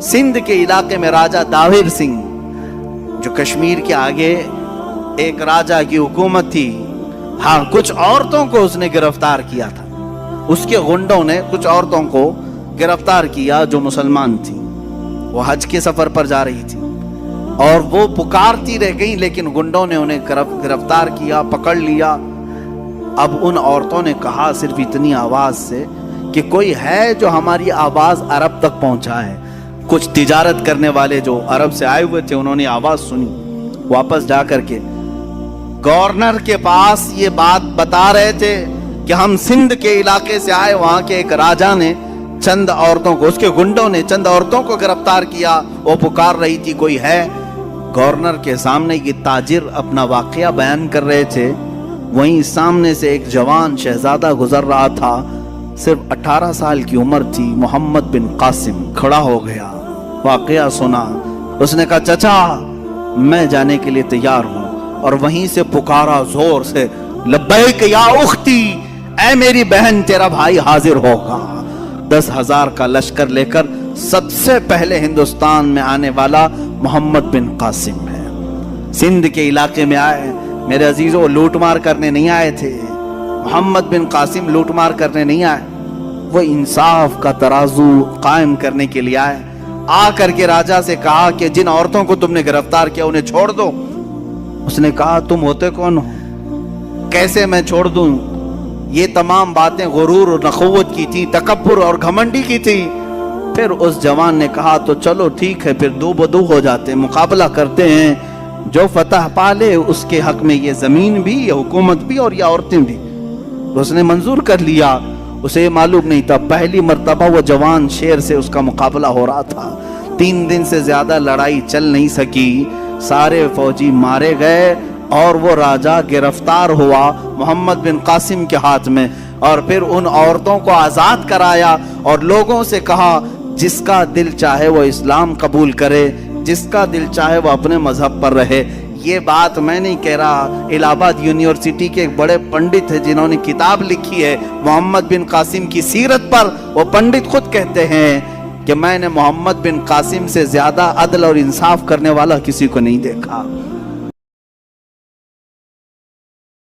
سندھ کے علاقے میں راجہ داہر سنگھ، جو کشمیر کے آگے ایک راجہ کی حکومت تھی، ہاں کچھ عورتوں کو اس نے گرفتار کیا تھا. اس کے غنڈوں نے کچھ عورتوں کو گرفتار کیا جو مسلمان تھی. وہ حج کے سفر پر جا رہی تھی اور وہ پکارتی رہ گئیں، لیکن گنڈوں نے انہیں گرفتار کیا، پکڑ لیا. اب ان عورتوں نے کہا صرف اتنی آواز سے کہ کوئی ہے جو ہماری آواز عرب تک پہنچائے. کچھ تجارت کرنے والے جو عرب سے آئے ہوئے تھے انہوں نے آواز سنی، واپس جا کر کے گورنر کے پاس یہ بات بتا رہے تھے کہ ہم سندھ کے علاقے سے آئے. وہاں کے ایک راجہ نے چند عورتوں کو، اس کے گنڈوں نے چند عورتوں کو گرفتار کیا، وہ پکار رہی تھی کوئی ہے. گورنر کے سامنے یہ تاجر اپنا واقعہ بیان کر رہے تھے. وہیں سامنے سے ایک جوان شہزادہ گزر رہا تھا، صرف 18 سال کی عمر تھی. محمد بن قاسم کھڑا ہو گیا، واقعہ سنا. اس نے کہا چچا میں جانے کے لیے تیار ہوں، اور وہیں سے پکارا زور سے، لبیک یا اختی، اے میری بہن تیرا بھائی حاضر ہوگا. 10,000 کا لشکر لے کر سب سے پہلے ہندوستان میں آنے والا محمد بن قاسم ہے. سندھ کے علاقے میں آئے. میرے عزیزوں لوٹ مار کرنے نہیں آئے تھے. محمد بن قاسم لوٹ مار کرنے نہیں آئے، وہ انصاف کا ترازو قائم کرنے کے لیے آئے. آ کر کے راجہ سے کہا کہ جن عورتوں کو تم نے گرفتار کیا انہیں چھوڑ دو. اس نے کہا تم ہوتے کون ہو، کیسے میں چھوڑ دوں؟ یہ تمام باتیں غرور اور نخوت کی تھی، تکبر اور گھمنڈی کی تھی. پھر اس جوان نے کہا تو چلو ٹھیک ہے، پھر دو بدو ہو جاتے ہیں، مقابلہ کرتے ہیں، جو فتح پالے اس کے حق میں یہ زمین بھی، یہ حکومت بھی اور یہ عورتیں بھی. اس نے منظور کر لیا. اسے یہ معلوم نہیں تھا پہلی مرتبہ وہ جوان شیر سے اس کا مقابلہ ہو رہا تھا. 3 دن سے زیادہ لڑائی چل نہیں سکی، سارے فوجی مارے گئے اور وہ راجہ گرفتار ہوا محمد بن قاسم کے ہاتھ میں. اور پھر ان عورتوں کو آزاد کرایا اور لوگوں سے کہا جس کا دل چاہے وہ اسلام قبول کرے، جس کا دل چاہے وہ اپنے مذہب پر رہے. یہ بات میں نہیں کہہ رہا، الہ آباد یونیورسٹی کے ایک بڑے پنڈت ہیں جنہوں نے کتاب لکھی ہے محمد بن قاسم کی سیرت پر. وہ پنڈت خود کہتے ہیں کہ میں نے محمد بن قاسم سے زیادہ عدل اور انصاف کرنے والا کسی کو نہیں دیکھا.